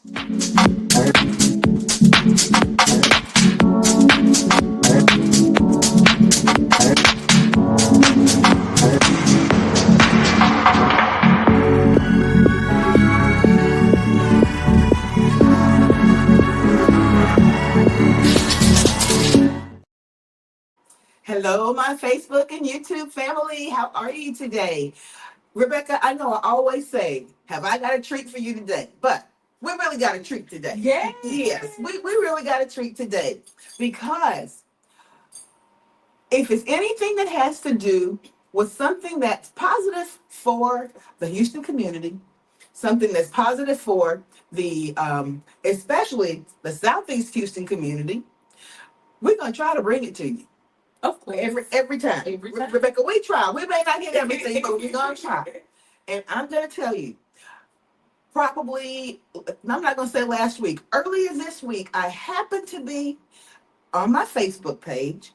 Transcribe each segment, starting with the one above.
Hello, my Facebook and YouTube family. How are you today? Rebecca, I know I always say, have I got a treat for you today? But we really got a treat today. Yes, we really got a treat today because if it's anything that has to do with something that's positive for the Houston community, something that's positive for the, especially the Southeast Houston community, we're going to try to bring it to you. Of course. Every time. Rebecca, we try. We may not get everything, but we're going to try. And I'm going to tell you, probably, I'm not going to say last week, earlier this week, I happened to be on my Facebook page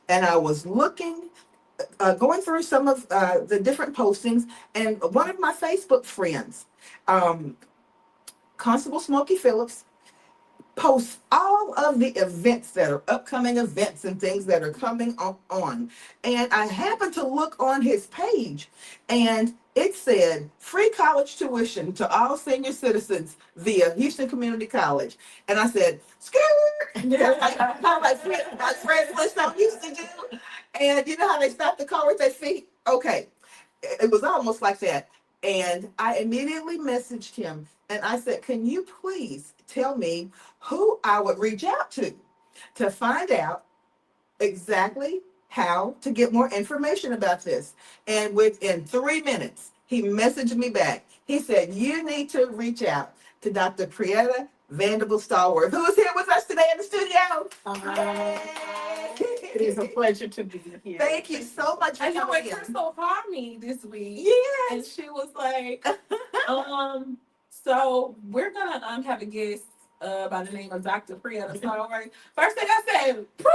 and I was looking, going through some of the different postings, and one of my Facebook friends, Constable Smokey Phillips, posts all of the events that are upcoming events and things that are coming on. And I happened to look on his page and it said free college tuition to all senior citizens via Houston Community College. And I said, skirt, like, how my friends list I used to do. And you know how they stop the car with their feet? Okay. It was almost like that. And I immediately messaged him and I said, can you please tell me who I would reach out to find out exactly how to get more information about this? And within 3 minutes, he messaged me back. He said, you need to reach out to Dr. Prieta Vanderbilt Stallworth, who is here with us today in the studio. It is a pleasure to be here. Thank you so much for I know coming when in. Crystal called me this week. Yes. And she was like, so we're gonna have a guest by the name of Dr. Prieta Stallworth. First thing I said, Pri?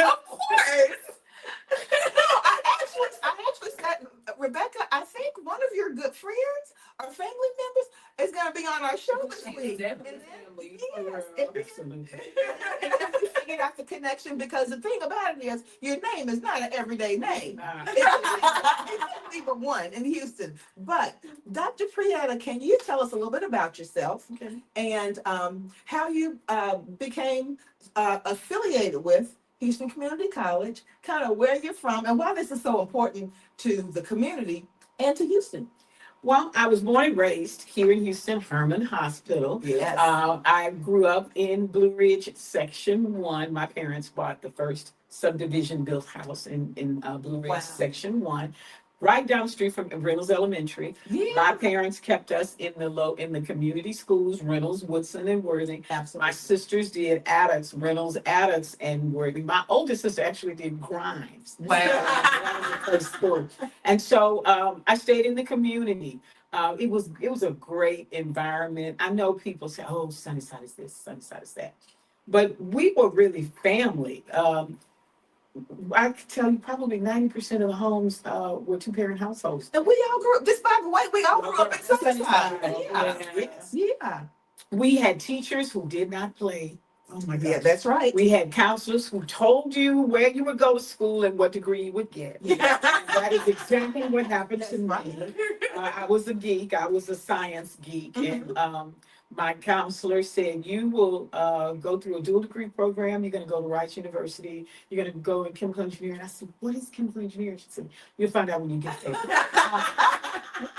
Of course. I actually said, Rebecca, I think one of your good friends or family members is going to be on our show this week. Definitely. And then we figured out the connection because the thing about it is your name is not an everyday name. It's even one in Houston. But Dr. Prieta, can you tell us a little bit about yourself and how you became affiliated with Houston Community College, kind of where you're from, and why this is so important to the community and to Houston? Well, I was born and raised here in Houston, Herman Hospital. Yes. I grew up in Blue Ridge, Section 1. My parents bought the first subdivision built house in Blue Ridge, Section 1. Right down the street from Reynolds Elementary. Yeah. My parents kept us in the community schools, Reynolds, Woodson, and Worthing. Absolutely. My sisters did Adams, Reynolds, Adams, and Worthing. My oldest sister actually did Grimes. Wow. And so I stayed in the community. It was a great environment. I know people say, "Oh, Sunnyside is this, Sunnyside is that," but we were really family. I could tell you probably 90% of the homes were two-parent households. And we all grew up, just by the way, we all grew up in Sunnyside. Yeah. We had teachers who did not play. Oh my God. Yeah, that's right. We had counselors who told you where you would go to school and what degree you would get. Yeah. That is exactly what happened to me. I was a geek. I was a science geek. Mhm. And my counselor said, you will go through a dual degree program. You're going to go to Rice University. You're going to go in chemical engineering. I said, what is chemical engineering? She said, you'll find out when you get there.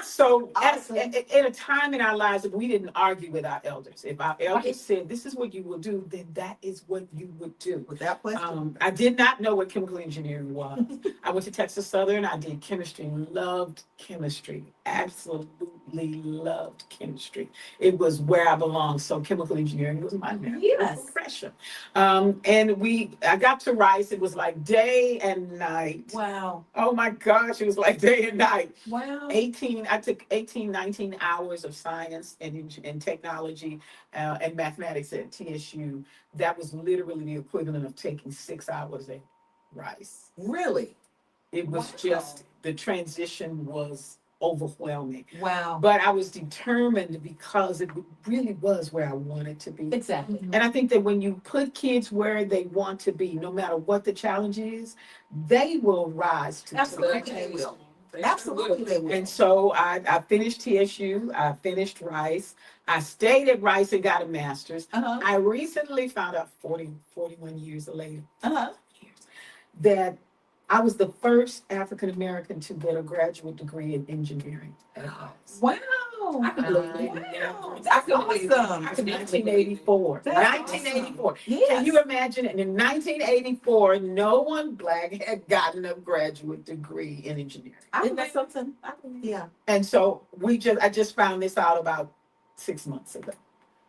So Awesome. at a time in our lives, we didn't argue with our elders. If our elders said, this is what you will do, then that is what you would do. Without question. I did not know what chemical engineering was. I went to Texas Southern. I did chemistry, loved chemistry, absolutely loved chemistry. It was where I belonged. So chemical engineering was my profession. And I got to Rice. It was like day and night. Wow. Oh my gosh, it was like day and night. Wow. I took 18, 19 hours of science and technology and mathematics at TSU. That was literally the equivalent of taking 6 hours at Rice. Really? It was just, the transition was overwhelming. Wow. But I was determined because it really was where I wanted to be. Exactly. And I think that when you put kids where they want to be, no matter what the challenge is, they will rise to Absolutely. They will. Absolutely, they will. and so I finished TSU, I finished Rice, I stayed at Rice and got a master's. Uh-huh. I recently found out 41 years later Uh-huh. that I was the first African American to get a graduate degree in engineering at Rice. Wow. I can believe it. Wow. That's awesome. 1984. That's 1984. Yes. Can you imagine? And in 1984, no one black had gotten a graduate degree in engineering. Isn't that something? Yeah. And so I just found this out about 6 months ago.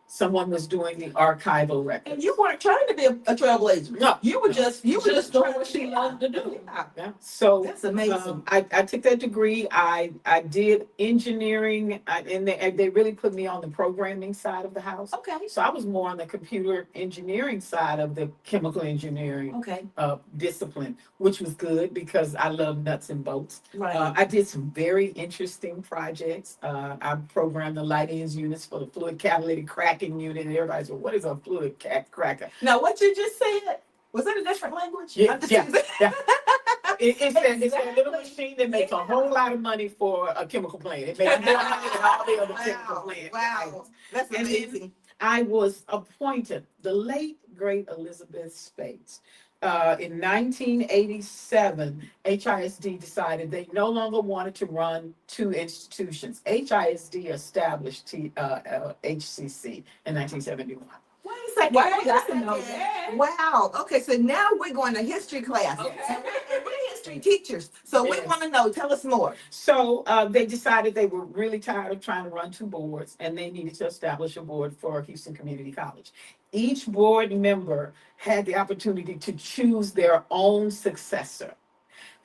Someone was doing the archival records. And you weren't trying to be a trailblazer. No. You were just doing what she loved to do. Yeah. So That's amazing. I took that degree. I did engineering, and they really put me on the programming side of the house. Okay. So I was more on the computer engineering side of the chemical engineering Okay. discipline, which was good because I love nuts and bolts. Right. I did some very interesting projects. I programmed the light ends units for the fluid catalytic cracking unit, and everybody's like, what is a fluid cracker? Now, what you just said, was that a different language? Yeah, I'm just yeah, using- yeah. It's that little machine that makes a whole lot of money for a chemical plant. It makes more money than all the other chemical plants. Wow. That's And then amazing. I was appointed, the late, great Elizabeth Spates. In 1987, HISD decided they no longer wanted to run two institutions. HISD established HCC in 1971. Wait a second. Wow, I that's didn't know that. Wow. Okay, so now we're going to history class. Okay. And we're history teachers. So we Yes. want to know, tell us more. So they decided they were really tired of trying to run two boards, and they needed to establish a board for Houston Community College. Each board member had the opportunity to choose their own successor.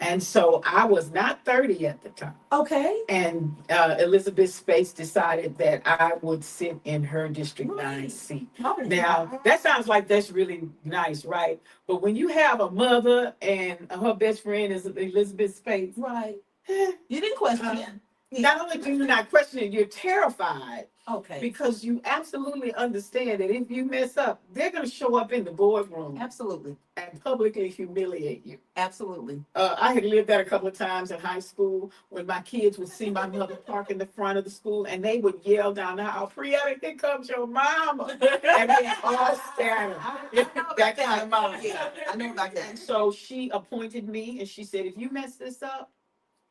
And so I was not 30 at the time. Okay. And Elizabeth Space decided that I would sit in her District 9 Right. seat. Oh, Now, that sounds like that's really nice, right? But when you have a mother and her best friend is Elizabeth Space, right. eh, You didn't question Uh, it. not only do you not question it, you're terrified Okay. because you absolutely understand that if you mess up, they're going to show up in the boardroom Absolutely. and publicly humiliate you. Absolutely. I had lived that a couple of times in high school when my kids would see my mother park in the front of the school and they would yell down the aisle, Priya, here comes your mama. And they all staring. That kind of mom. Yeah, I know about And that. so she appointed me and she said, if you mess this up,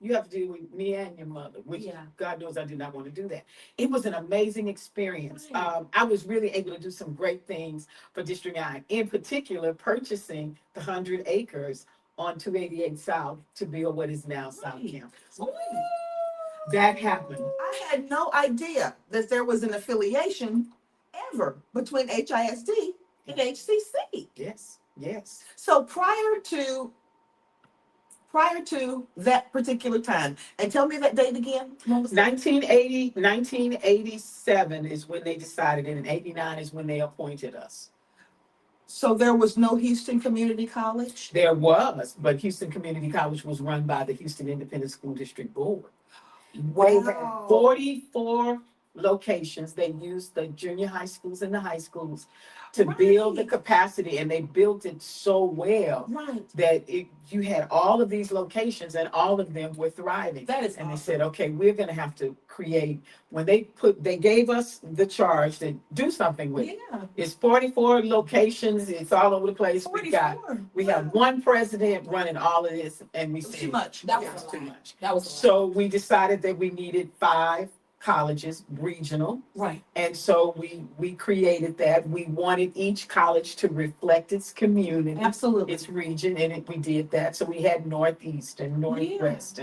you have to deal with me and your mother, which Yeah. God knows I did not want to do that. It was an amazing experience. Right. I was really able to do some great things for District 9, in particular, purchasing the 100 acres on 288 South to build what is now South Right. Campus. Ooh. That happened. I had no idea that there was an affiliation ever between HISD and HCC. Yes, yes. So prior to that particular time, and tell me that date again. What was that? 1987 is when they decided, and in 89 is when they appointed us. So there was no Houston Community College? There was, but Houston Community College was run by the Houston Independent School District Board. They had Wow. 44 locations. They used the junior high schools and the high schools to build the Right. capacity, and they built it so well Right. that you had all of these locations and all of them were thriving. That is And they awesome. said, okay, we're going to have to create, when they gave us the charge to do something with it. Yeah. It's 44 locations. It's all over the place. We 44. have one president running all of this, and we It was said, too much. That yeah, was it's a too lot. much. That was So we decided that we needed 5 colleges, regional, right. and so we created that. We wanted each college to reflect its community, Absolutely. its region, and we did that. So we had Northeast and Northwest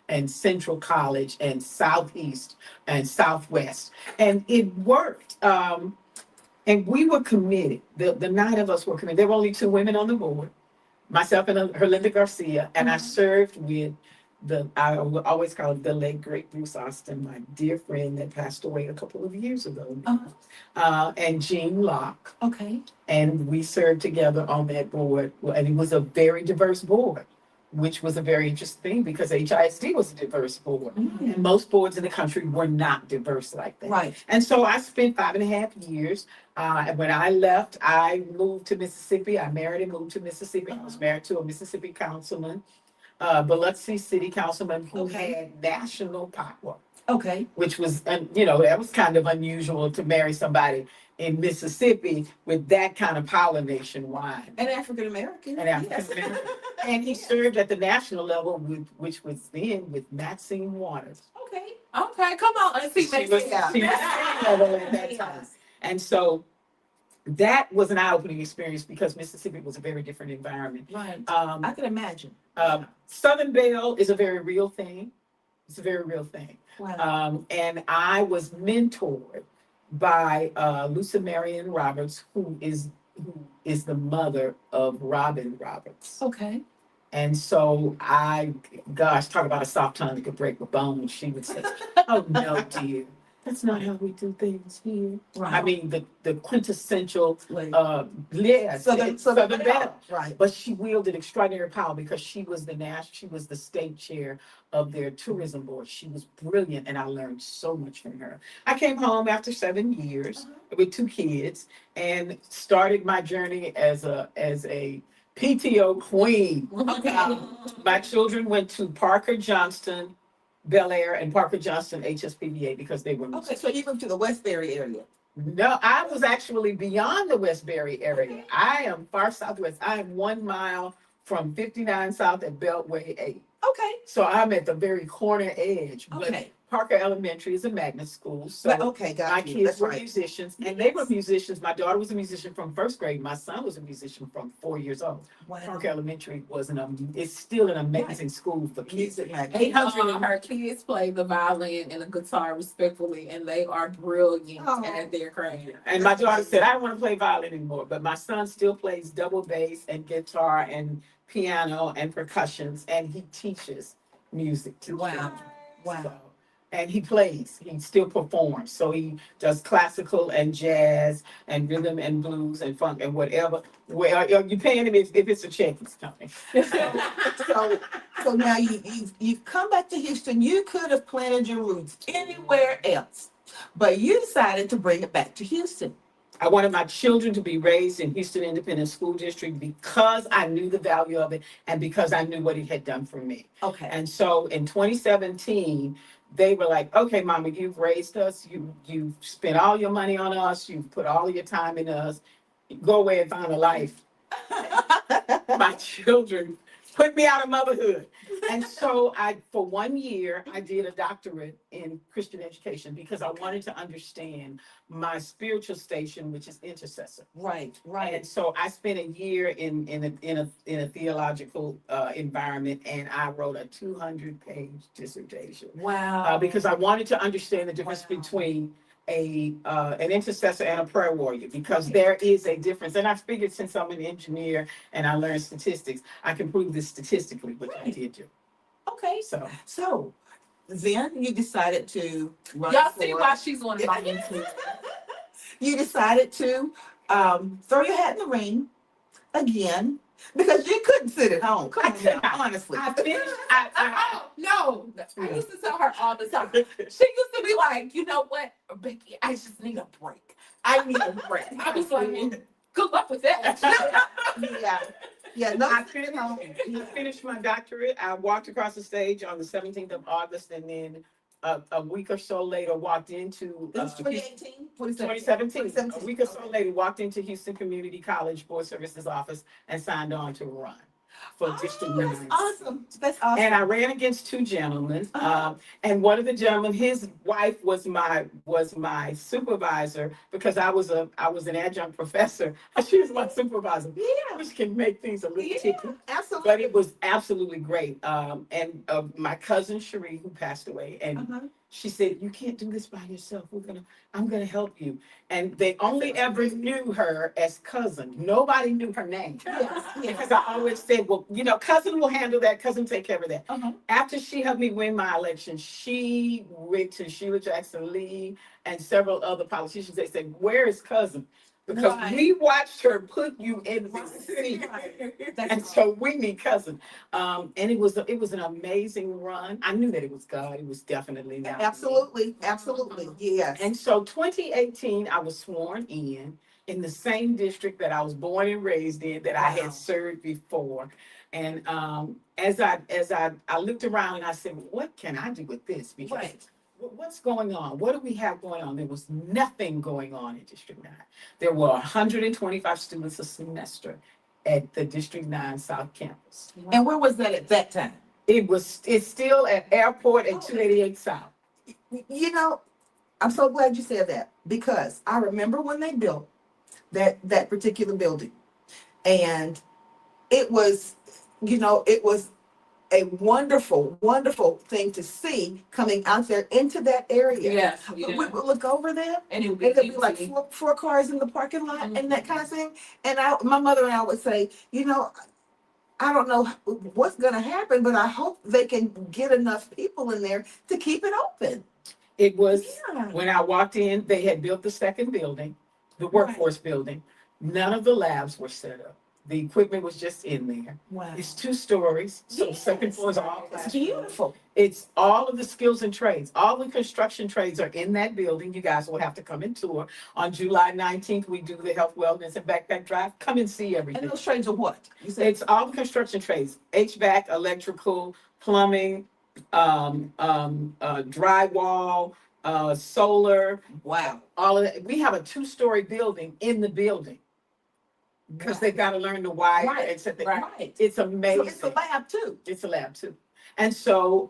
and Central College and Southeast and Southwest, and it worked. And we were committed. The 9 of us were committed. There were only 2 women on the board, myself and Herlinda Garcia, and I served with I will always call it the late great Bruce Austin, my dear friend that passed away a couple of years ago, and Jean Locke, Okay. and we served together on that board, and it was a very diverse board. which was a very interesting thing because HISD was a diverse board. And most boards in the country were not diverse like that. Right. And so I spent 5.5 years. And when I left, I moved to Mississippi. I married and moved to Mississippi. I was married to a Mississippi councilman, Biloxi City Councilman, who Okay. had national power, Okay. which was, that was kind of unusual to marry somebody in Mississippi with that kind of power nationwide. And African American. And African American. And he served at the national level, which was then with Maxine Waters. Okay. Okay, come on, Auntie She was, Maxine. she was state level at that time. And so that was an eye-opening experience because Mississippi was a very different environment. Right. Um, I can imagine. Southern Belle is a very real thing. It's a very real thing. Wow. And I was mentored by Lucy Marion Roberts, who is the mother of Robin Roberts. Okay. And so talk about a soft tongue that could break a bone. She would say, "Oh no, dear, that's not how we do things here." Right. I mean, the quintessential, Like, Southern Belle. Right. But she wielded extraordinary power because she was the state chair of their tourism board. She was brilliant, and I learned so much from her. I came home after 7 years with 2 kids and started my journey as a PTO queen. Okay. My children went to Parker Johnston, Bel Air, and Parker Johnston HSPVA because they were. Okay, so you moved to the Westbury area. No, I was actually beyond the Westbury area. I am far southwest. I am 1 mile from 59 South at Beltway 8. Okay. So I'm at the very corner edge. But Okay. Parker Elementary is a magnet school. So But okay, got my you. kids That's were right. musicians, and they were musicians. My daughter was a musician from 1st grade. My son was a musician from 4 years old. Wow. Parker Elementary it's still an amazing school for kids. Music magnet. 800 of her kids play the violin and the guitar respectfully, and they are brilliant Oh. at their craft. And my daughter said, "I don't want to play violin anymore," but my son still plays double bass and guitar and piano and percussions, and he teaches music to Wow. children. Wow. So, and he plays, he still performs. So he does classical and jazz and rhythm and blues and funk and whatever. Well, you paying him if it's a check he's coming. So now you've come back to Houston. You could have planted your roots anywhere else, but you decided to bring it back to Houston. I wanted my children to be raised in Houston Independent School District because I knew the value of it and because I knew what it had done for me. Okay. And so in 2017, they were like, "Okay, Mama, you've raised us. You've spent all your money on us. You've put all your time in us. Go away and find a life." My children put me out of motherhood. And so for 1 year, I did a doctorate in Christian education because I wanted to understand my spiritual station, which is intercessor. Right. And Right. so I spent a year in a theological environment, and I wrote a 200-page dissertation Wow. because I wanted to understand the difference Wow. between an intercessor and a prayer warrior, because Right. there is a difference. And I figured since I'm an engineer and I learned statistics, I can prove this statistically, which I Right. did do. Okay. So So then you decided to run Y'all see for- why she's on my into. you decided to throw your hat in the ring again because you couldn't sit at home. Come on now, honestly. I finished. Oh, no. I used to tell her all the time. She used to be like, "You know what, Becky, I just need a break. I need a break." I was like, "Good luck with that." Yeah. Yeah. No. I finished my doctorate. I walked across the stage on the 17th of August, and then a week or so later walked into It was 2018, 2017. A week or so later walked into Houston Community College Board Services office and signed on to run for District 9. That's awesome. That's awesome. And I ran against 2 gentlemen. Uh-huh. And one of the gentlemen, his wife was my supervisor because I was an adjunct professor. She was my supervisor, Yeah. which can make things a little Yeah. ticky. Absolutely. But it was absolutely great. And my cousin Cherie, who passed away, and Uh-huh. she said, "You can't do this by yourself. I'm gonna help you." And they only ever knew her as cousin. Nobody knew her name. Yes. Because Yes. I always said, "Well, cousin will handle that. Cousin take care of that." Uh-huh. After she helped me win my election, she went to Sheila Jackson Lee and several other politicians. They said, "Where is cousin?" because Right. we watched her put you in the seat. That's And so we need cousin. And it was an amazing run. I knew that it was God. It was definitely not me. Absolutely, absolutely, yes. And so 2018, I was sworn in the same district that I was born and raised in, that I Wow. had served before. And as I looked around and I said, what can I do with this? Because Right. what's going on? What do we have going on? There was nothing going on in District 9. There were 125 students a semester at the District 9 South Campus. And where was that at that time? It's still at Airport at Oh. 288 South. You know, I'm so glad you said that, because I remember when they built that particular building, and it was, it was a wonderful, wonderful thing to see coming out there into that area. Yes. But Yeah. we would look over there, And it would and there'd be like easy. four cars in the parking lot and that kind of thing. And my mother and I would say, I don't know what's going to happen, but I hope they can get enough people in there to keep it open. It was, Yeah. when I walked in, they had built the second building, the workforce building. None of the labs were set up. The equipment was just in there. Wow. It's 2 stories, so the Yes. second floor is all It's classroom. beautiful. It's all of the skills and trades. All the construction trades are in that building. You guys will have to come and tour. On July 19th, we do the health, wellness, and backpack drive. Come and see everything. And those trades are what? You said It's all the construction trades: HVAC, electrical, plumbing, drywall, solar, wow. all of that. We have a 2-story building in the building because they've got to learn to wire. Right, It's right. it's So amazing. it's a lab too. It's a lab too. And so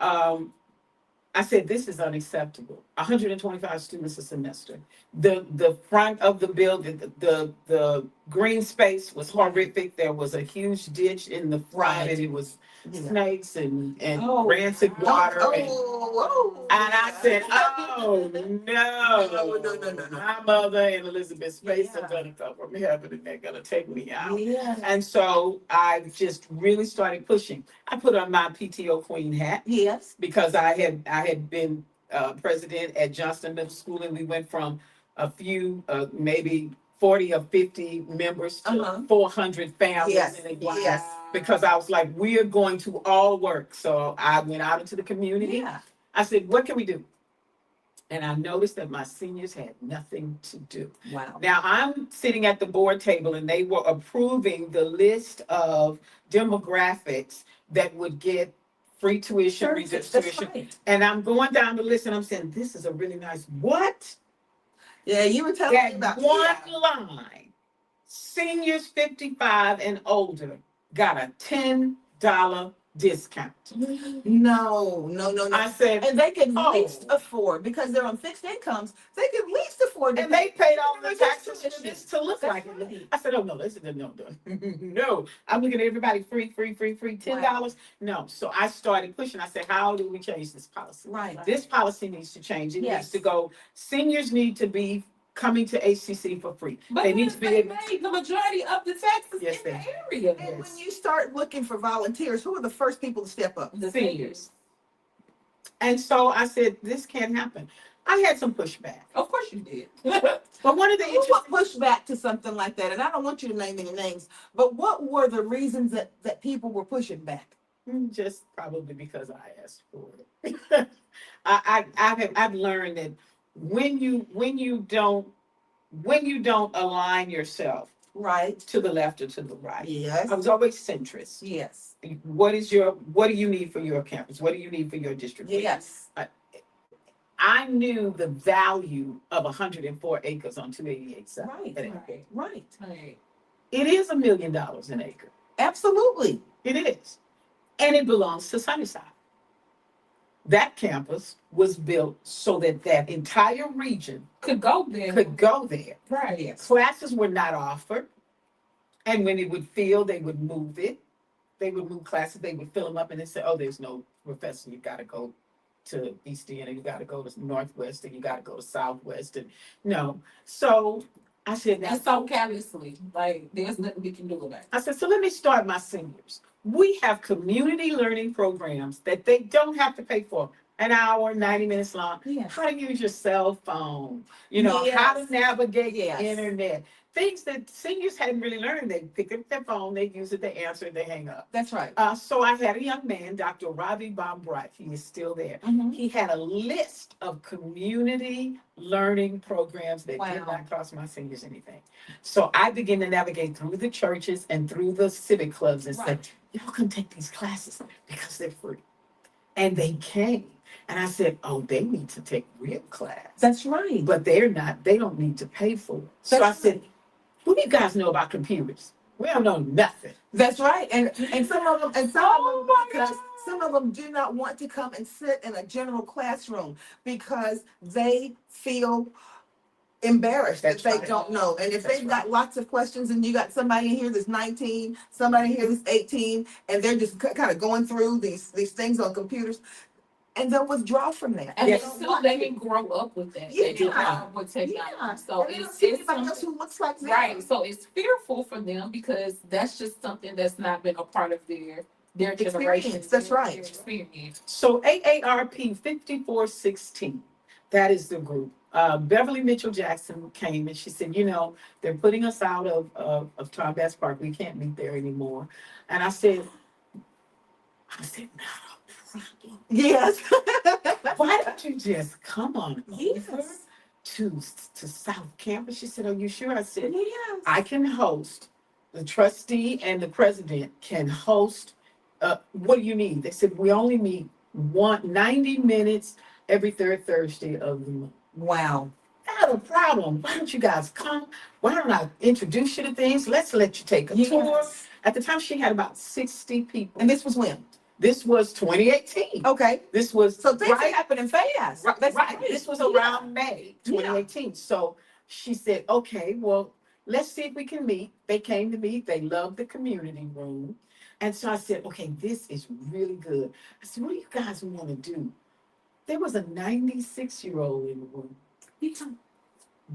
I said, this is unacceptable. 125 students a semester. The front of the building, the green space was horrific. There was a huge ditch in the front, Right. and it was Yeah. snakes and Oh. rancid water. Oh. And I said, oh No. my mother and Elizabeth's face Yeah. are gonna come from heaven and they're gonna take me out. Yeah. And so I just really started pushing. I put on my PTO queen hat Yes. because I had been president at Johnston Middle School, and we went from a few, maybe 40 or 50 members to Uh-huh. 400 families Yes. in a class. Yes. Because I was like, we are going to all work. So I went out into the community. Yeah. I said, what can we do? And I noticed that my seniors had nothing to do. Wow. Now I'm sitting at the board table and they were approving the list of demographics that would get free tuition, reduced That's tuition. right. And I'm going down the list and I'm saying, this is a really nice, what? Yeah, you were telling me That about one line, seniors 55 and older got a $10 discount. No. I said, And they can Oh. least afford, because they're on fixed incomes, they can least afford to and they paid all the Reduced taxes for tuition. this to look That's like it. right. I said, oh no, listen, no. No, I'm looking at everybody free, $10. No, so I started pushing. I said, how do we change this policy? Right. This policy needs to change. It Yes. needs to go, seniors need to be coming to HCC for free. But They need to be they able. made the majority of the taxes Yes, in they- the area. And when you start looking for volunteers, who are the first people to step up? The Seniors. And so I said, this can't happen. I had some pushback. Of course you did. But one of the Who interesting, would push back to something like that? And I don't want you to name any names, but what were the reasons that people were pushing back? just probably because I asked for it. I've learned that when you don't align yourself Right. to the left or to the right. Yes. I was always centrist. Yes. What do you need for your campus? What do you need for your district? Yes. I knew the value of 104 acres on 288 South. Right. Right. It is $1 million an acre. Absolutely. It is. And it belongs to Sunnyside. That campus was built so that that entire region Could go there. could go there. Right. Yes. Classes were not offered. And when it would fill, they would move it. They would move classes, they would fill them up and then say, oh, there's no professor, you gotta go to East End, and you gotta go to Northwest, and you gotta go to Southwest, and no. So I said, And so carelessly, like there's nothing we can do about it. so let me start my seniors. We have community learning programs that they don't have to pay for. an hour, 90 minutes long. Yes. How to use your cell phone, how to Yes. navigate Yes. the internet. Things that seniors hadn't really learned. They pick up their phone, they use it, they answer it, they hang up. That's right. So I had a young man, Dr. Ravi Bombright, he is still there. Mhm. He had a list of community learning programs that did Wow. not cost my seniors anything. So I began to navigate through the churches and through the civic clubs and said, Right. y'all can take these classes because they're free. And they came. And I said, oh, they need to take real class. That's right. But they don't need to pay for it. So I said, what do you guys know about computers? We don't know nothing. That's right. And some of them Oh my because God. some of them do not want to come and sit in a general classroom because they feel embarrassed That's that they right. don't know. And if That's they've got lots of questions and you got somebody in here that's 19, somebody here that's 18, and they're just kind of going through these things on computers, and they'll withdraw from that. And Yes. they didn't grow up with that. They didn't Yeah. grow up with technology. Yeah. So And they don't it's, see it's anybody else something, who looks like them. right. So it's fearful for them because that's just something that's not been a part of their generation. Experience, that's right. Their experience. So AARP 5416, that is the group. Beverly Mitchell Jackson came and she said, they're putting us out of Tom Bass Park. We can't meet there anymore. And I said, not a problem. Yes. Why don't you just come on over Yes. to South Campus? She said, are you sure? I said, Yes. I can host. The trustee and the president can host. What do you need? They said, we only meet 90 minutes every third Thursday of the month. Wow. Not a problem. Why don't you guys come? Why don't I introduce you to things? Let's let you take a tour. Yes. At the time, she had about 60 people. And this was when? This was 2018. Okay. This was So things are right. happening fast. Right, That's right. great. This was Yeah. around May 2018. So she said, okay, well, let's see if we can meet. They came to meet. They loved the community room. And so I said, okay, this is really good. I said, what do you guys want to do? There was a 96-year-old in the room,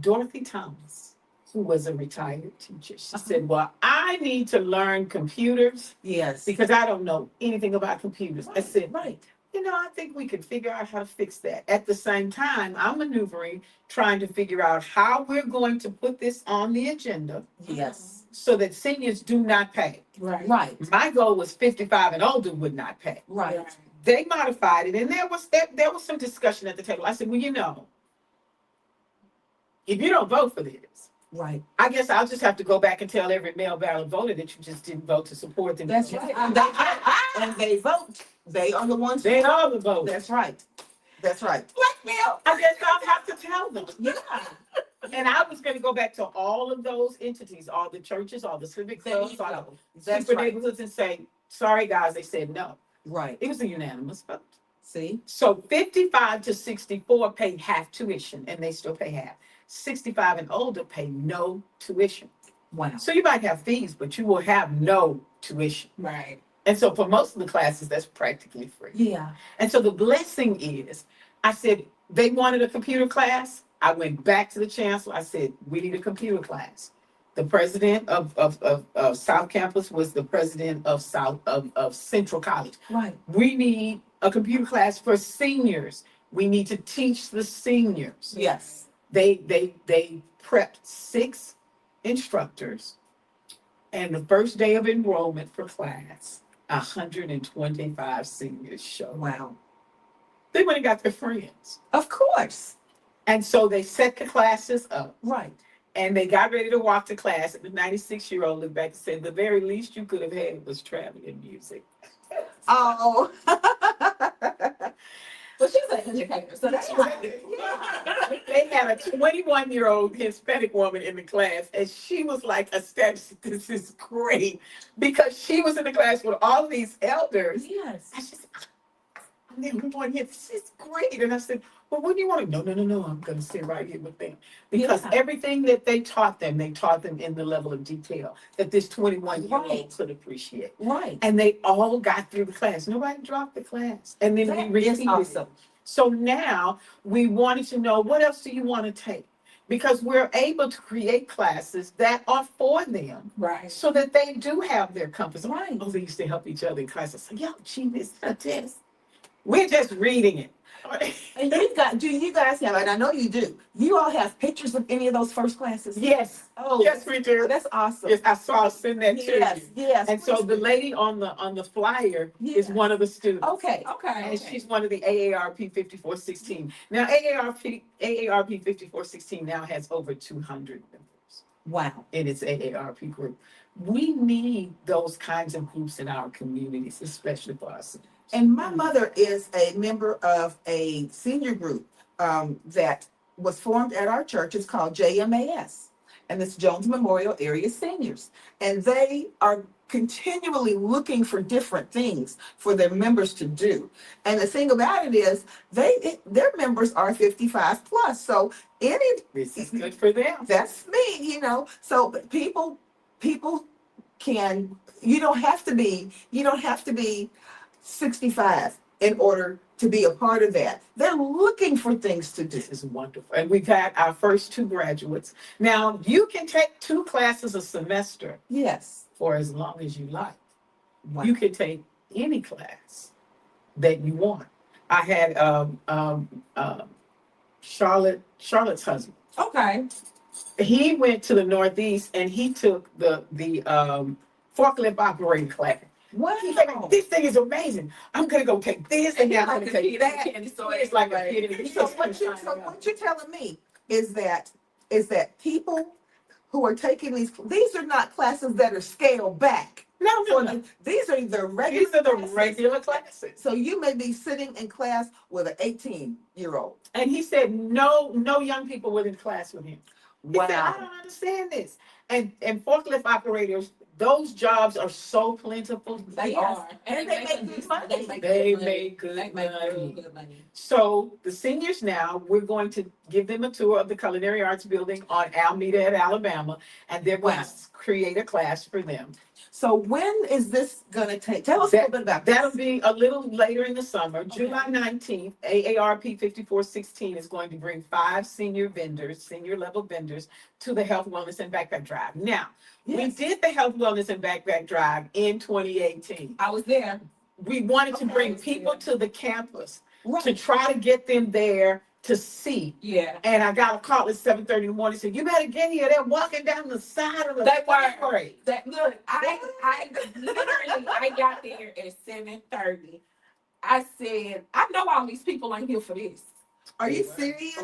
Dorothy Thomas, who was a retired teacher. She said, well, I need to learn computers Yes. because I don't know anything about computers. I said, Right. I think we could figure out how to fix that. At the same time, I'm maneuvering, trying to figure out how we're going to put this on the agenda Yes. so that seniors do not pay. Right. Right. My goal was 55 and older would not pay. Right. They modified it, and there was some discussion at the table. I said, well, if you don't vote for this, Right. I guess I'll just have to go back and tell every male ballot voter that you just didn't vote to support them. That's right. And they vote. They are the ones. They are the voters. That's right. That's right. Blackmail. I guess I'll have to tell them. Yeah. And I was going to go back to all of those entities, all the churches, all the civic clubs, all the That's super right. neighborhoods, and say, sorry, guys, they said no. Right. It was a unanimous vote. See? So 55 to 64 paid half tuition, and they still pay half. 65 and older pay no tuition. Wow. So you might have fees, but you will have no tuition. Right. And so for most of the classes, that's practically free. Yeah. And so the blessing is, I said, they wanted a computer class. I went back to the chancellor. I said, we need a computer class. The president of South Campus was the president of Central College. Right. We need a computer class for seniors. We need to teach the seniors. Yes. They prepped 6 instructors, and the first day of enrollment for class, 125 seniors showed. Wow. They went and got their friends. Of course. And so they set the classes up, Right. and they got ready to walk to class. And the 96-year-old looked back and said, the very least you could have had was traveling music. Oh. Well, she's an educator, so that's right. They had a 21-year-old Hispanic woman in the class, and she was like ecstatic. This is great, because she was in the class with all these elders. Yes. And she said, I'm the only one here. This is great. And I said, well, what do you want to? No. I'm going to sit right here with them. Because Yeah. everything that they taught them in the level of detail that this 21-year-old Right. could appreciate. Right. And they all got through the class. Nobody dropped the class. And then That we is repeated awesome. it. So now we wanted to know, what else do you want to take? Because we're able to create classes that are for them, Right. so that they do have their compass. Right. Oh, they used to help each other in class. I said, yo, gee, this is a test. We're just reading it. And you got, do you guys have, and I know you do, you all have pictures of any of those first classes? Yes. Oh, Yes, we do. that's awesome. Yes, I saw send that to Yes, you. yes. And so please the do. lady on the flyer is Yeah. one of the students. Okay. And she's one of the AARP 5416. Now AARP 5416 now has over 200 members Wow. in its AARP group. We need those kinds of groups in our communities, especially for us. And my mother is a member of a senior group that was formed at our church. It's called JMAS, and it's Jones Memorial Area Seniors. And they are continually looking for different things for their members to do. And the thing about it is, their members are 55 plus. So This is good for them. that's me, you know. So people can, you don't have to be 65 in order to be a part of that. They're looking for things to do. This is wonderful. And we've had our first 2 graduates. Now, you can take 2 classes a semester Yes. for as long as you like. Wow. You can take any class that you want. I had Charlotte's husband. Okay. He went to the Northeast and he took the forklift operating class. Wow. He's like, this thing is amazing. I'm gonna go take this and now I'm gonna take that. It's like a kid in So what you're telling me is that people who are taking these are not classes that are scaled back. No. These are the regular These are the classes. regular classes. So you may be sitting in class with an 18-year-old. And he said no young people were in class with him. He said, I don't understand this. And forklift operators, those jobs are so plentiful. They are. And they make good money. They make good money. So the seniors now, we're going to give them a tour of the Culinary Arts Building on Alameda at Alabama, and they're going to create a class for them. So when is this going to take? Tell us a little bit about this. That'll be a little later in the summer. Okay. July 19th, AARP 5416 is going to bring 5 senior level vendors to the Health, Wellness, and Backpack Drive. Now, we did the Health, Wellness, and Backpack Drive in 2018. I was there. We wanted to bring people to the campus to try to get them there to see. Yeah. And I got a call at 7:30 in the morning. Said, you better get here. They're walking down the side of the freeway. Look, I literally I got there at 7:30. I said, I know all these people ain't here for this. Are you serious?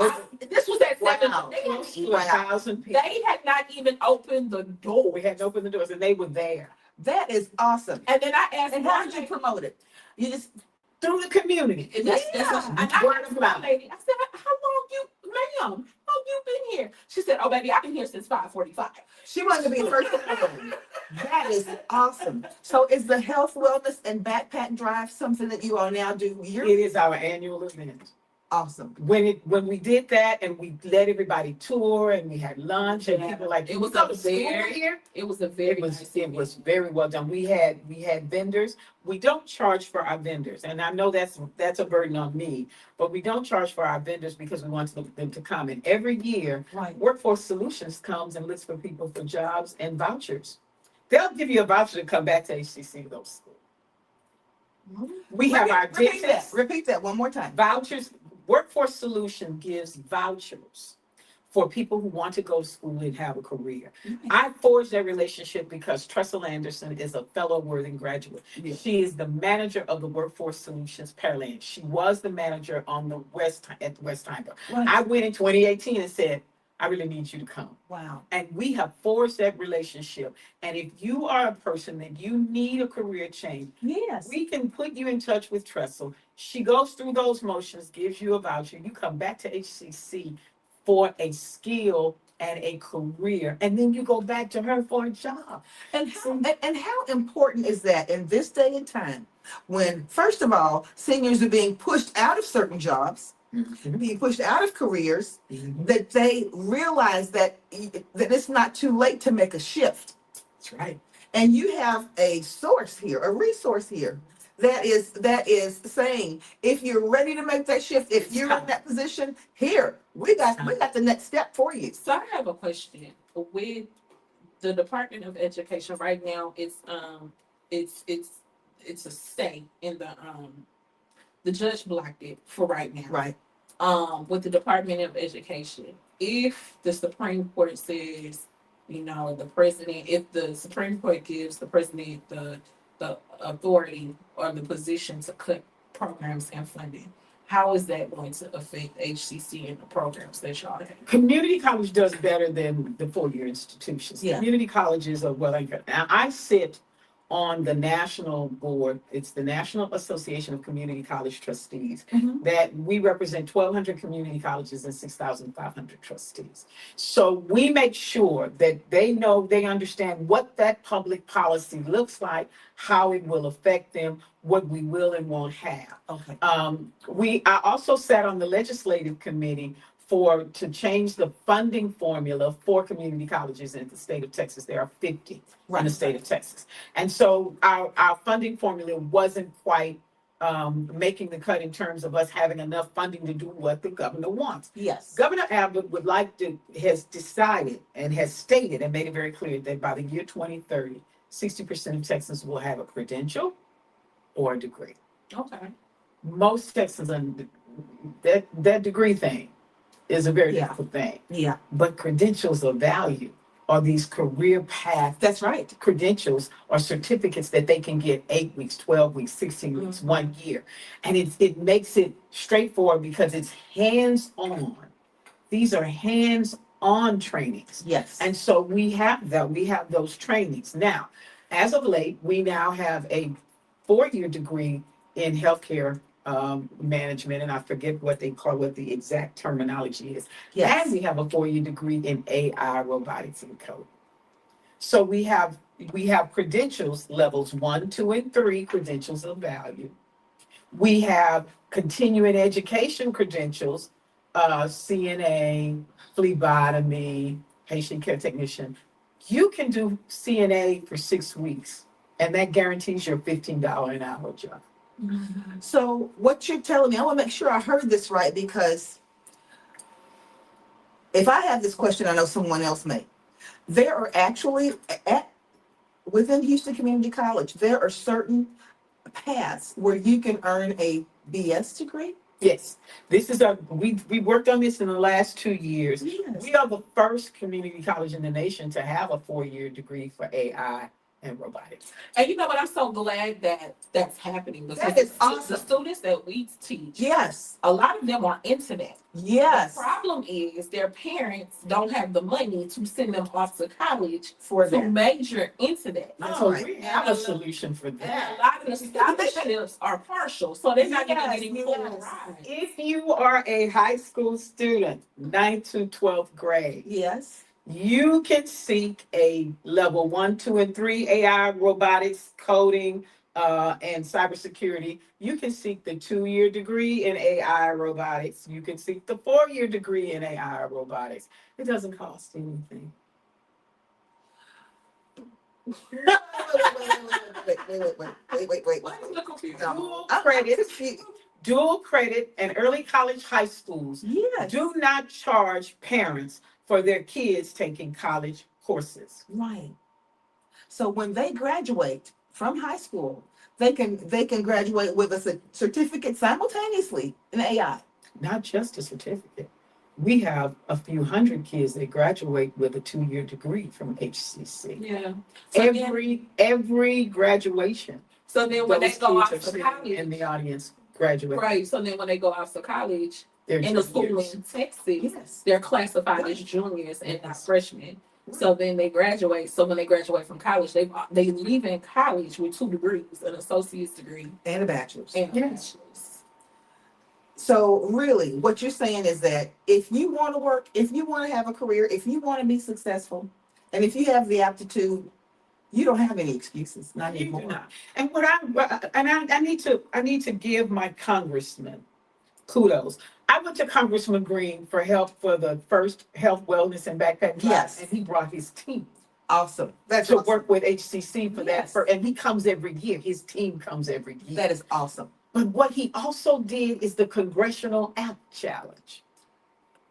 This was at 7. Close to 1,000 people. They had not even opened the door. We hadn't opened the doors, and they were there. That is awesome. And then I asked, and how did you promote it? You just through the community. And that's word of mouth. Lady, I said, how long you been here? She said, oh baby, I've been here since 5:45. She wanted to be the first one. That is awesome. So is the Health, Wellness, and Backpack Drive something that you all now do yearly? It is our annual event. Awesome. When we did that and we let everybody tour and we had lunch and people like, it was very well done. We had vendors. We don't charge for our vendors, and I know that's a burden on me, but we don't charge for our vendors because we want them to come. And every year, Workforce Solutions comes and looks for people for jobs and vouchers. They'll give you a voucher to come back to HCC to go to school. We have our dentists. Repeat that one more time. Vouchers. Workforce Solution gives vouchers for people who want to go to school and have a career. I forged that relationship because Tressel Anderson is a fellow Worthing graduate. She is the manager of the Workforce Solutions Pearland. She was the manager on the at West Tyler. I went in 2018 and said, I really need you to come. Wow. And we have forged that relationship. And if you are a person that you need a career change, we can put you in touch with Tressel. She goes through those motions, gives you a voucher. You come back to HCC for a skill and a career, and then you go back to her for a job. And how important is that in this day and time when, first of all, seniors are being pushed out of certain jobs, being pushed out of careers, that they realize that it's not too late to make a shift. That's right. And you have a source here, a resource here that is saying, if you're ready to make that shift, if you're in that position, here we got the next step for you. So I have a question. With the Department of Education right now, it's a stay in the the judge blocked it for right now. Right. With the Department of Education. If the Supreme Court says, the president, if the Supreme Court gives the president the authority or the position to cut programs and funding, how is that going to affect HCC and the programs that y'all have? Community college does better than the four-year institutions. Yeah. Community colleges are well anchored. Now, I sit on the national board. It's the National Association of Community College Trustees. Mhm. That we represent 1,200 community colleges and 6,500 trustees. So we make sure that they know, they understand what that public policy looks like, how it will affect them, what we will and won't have. Okay. I also sat on the legislative committee to change the funding formula for community colleges in the state of Texas. There are 50 in Right. the state of Texas. And so our funding formula wasn't quite making the cut in terms of us having enough funding to do what the governor wants. Yes. Governor Abbott has decided and has stated and made it very clear that by the year 2030, 60% of Texans will have a credential or a degree. Okay. Most Texans, that degree thing is a very Yeah. difficult thing. Yeah. But credentials of value are these career path That's right. credentials or certificates that they can get 8 weeks, 12 weeks, 16 weeks, 1 year. And it makes it straightforward because it's hands-on. These are hands-on trainings. Yes. And so we have those trainings. Now, as of late, we now have a 4-year degree in healthcare management, and I forget what the exact terminology is. Yes. And we have a 4-year degree in AI, robotics, and coding. So we have credentials levels 1, 2, and 3, credentials of value. We have continuing education credentials, CNA, phlebotomy, patient care technician. You can do CNA for 6 weeks, and that guarantees your $15 an hour job. So what you're telling me, I want to make sure I heard this right, because if I have this question, I know someone else may. There are actually within Houston Community College, there are certain paths where you can earn a BS degree. Yes, we worked on this in the last 2 years. Yes. We are the first community college in the nation to have a 4-year degree for AI and robotics. And you know what? I'm so glad that that's happening because That is the awesome. students that we teach, Yes. a lot of them are into that. Yes. The problem is their parents don't have the money to send them off to college For to that. major into that. That's Oh, right. we have a solution for And that. a lot of the scholarships are partial, so they're not even Yes, getting full yes. ride. If you are a high school student, 9th to 12th grade, Yes. you can seek a level 1, 2, and 3 AI, robotics, coding, and cybersecurity. You can seek the 2-year degree in AI robotics. You can seek the 4-year degree in AI robotics. It doesn't cost anything. Wait. What is the confusion? No, I'm confused. Dual credit and early college high schools Yes. do not charge parents for their kids taking college courses. Right. So when they graduate from high school, they can graduate with a certificate simultaneously in AI. Not just a certificate. We have a few hundred kids that graduate with a 2-year degree from HCC. Yeah. Every graduation, So then when they those go kids off are to sitting college, in the audience graduate. right? So then when they go off to college They're in the school juniors. in Texas, Yes. they're classified as juniors and not freshmen. So then they graduate. So when they graduate from college, they leave in college with 2 degrees, an associate's degree And a bachelor's. and a Yes. bachelor's. So really, what you're saying is that if you want to work, if you want to have a career, if you want to be successful, and if you have the aptitude, you don't have any excuses. Not You do anymore. not. And I need to give my congressman kudos. I went to Congressman Green for help for the first health, wellness, and backpack drive, Yes. and he brought his team Awesome. That's to awesome. work with HCC for Yes. that. And he comes every year. His team comes every year. That is awesome. But what he also did is the Congressional App Challenge.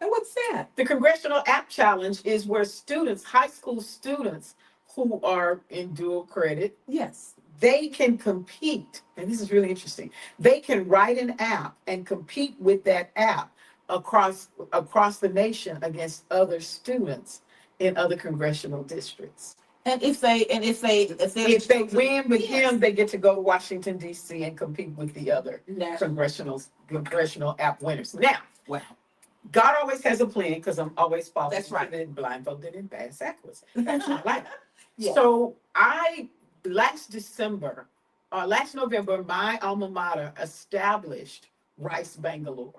And what's that? The Congressional App Challenge is where students, high school students who are in dual credit, Yes. they can compete, and this is really interesting. They can write an app and compete with that app across the nation against other students in other congressional districts. And if If they win with yes. him, they get to go to Washington D.C. and compete with the other National. congressional app winners. Now, Wow. God always has a plan because I'm always false. That's right. And blindfolded and fast backwards. That's my life. Yeah. So last November, my alma mater established Rice Bangalore.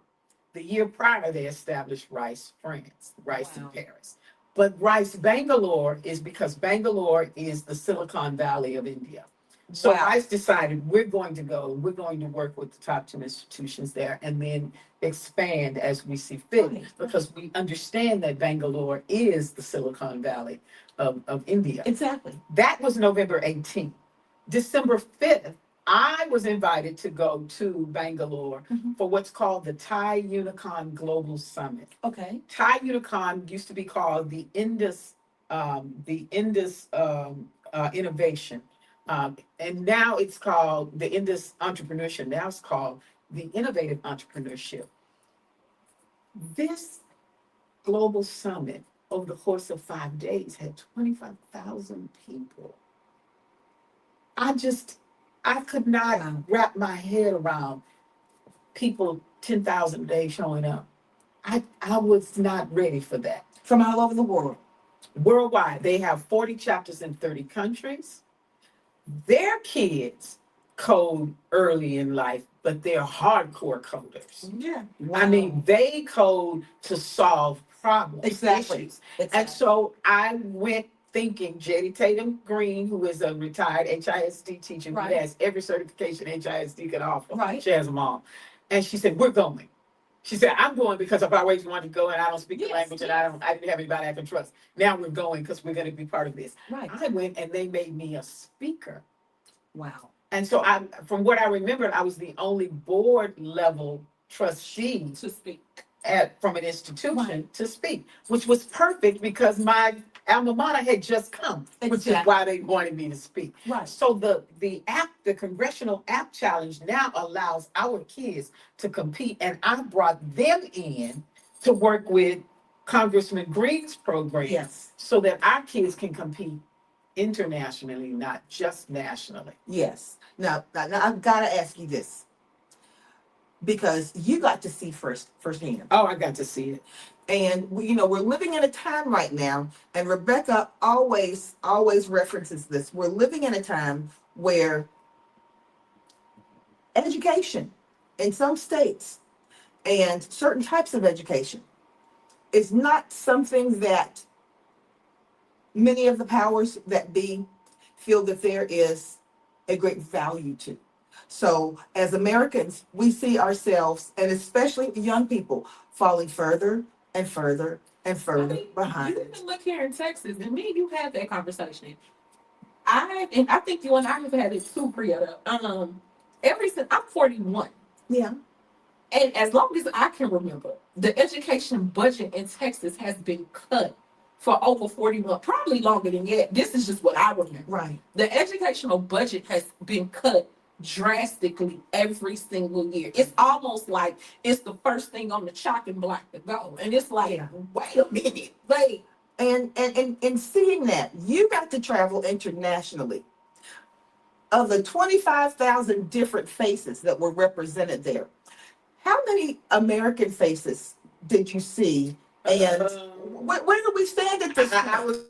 The year prior, they established Rice France, Rice in Wow. Paris. But Rice Bangalore is because Bangalore is the Silicon Valley of India. So Wow. Rice decided we're going to work with the top two institutions there and then expand as we see fit, Right. because we understand that Bangalore is the Silicon Valley of India. Exactly. That was November 18th. December 5th, I was invited to go to Bangalore Mhm. for what's called the Thai Unicon Global Summit. Okay. Thai Unicon used to be called the Indus Innovation. And now it's called the Indus Entrepreneurship. Now it's called the Innovative Entrepreneurship. This global summit over the course of 5 days had 25,000 people. I could not Wow. wrap my head around people 10,000 a day showing up. I was not ready for that. From all over the world. Worldwide, they have 40 chapters in 30 countries. Their kids code early in life, but they're hardcore coders. Yeah. I mean, they code to solve problems, Exactly. issues. Exactly. And so I went thinking JD Tatum Green, who is a retired HISD teacher, Right. who has every certification HISD can offer. Right. She has them all. And she said, we're going. She said, I'm going because I've always wanted to go and I don't speak the Yes, language and yes. I didn't have anybody I can trust. Now we're going because we're going to be part of this. Right. I went and they made me a speaker. Wow. And so from what I remembered, I was the only board level trustee To speak. from an institution Right. to speak, which was perfect because my alma mater had just come, which is Exactly. why they wanted me to speak. Right. So the Congressional App Challenge now allows our kids to compete, and I brought them in to work with Congressman Green's program, Yes. so that our kids can compete internationally, not just nationally. Yes. Now I've got to ask you this, because you got to see firsthand. Oh, I got to see it. And we're living in a time right now, and Rebecca always references this. We're living in a time where education in some states and certain types of education is not something that many of the powers that be feel that there is a great value to. So as Americans, we see ourselves, and especially young people, falling further and further and I further mean, behind. you even look here in Texas, and me and you had that conversation. I think you and I have had it too, Priya. Ever since I'm 41, Yeah. and as long as I can remember, the education budget in Texas has been cut for over 40 months, probably longer than that. This is just what I remember. Right. The educational budget has been cut drastically every single year. It's almost like it's the first thing on the chopping block to go. And it's like, Yeah. wait a minute, wait. And seeing that, you got to travel internationally. Of the 25,000 different faces that were represented there, how many American faces did you see? And where do we stand at this I point? was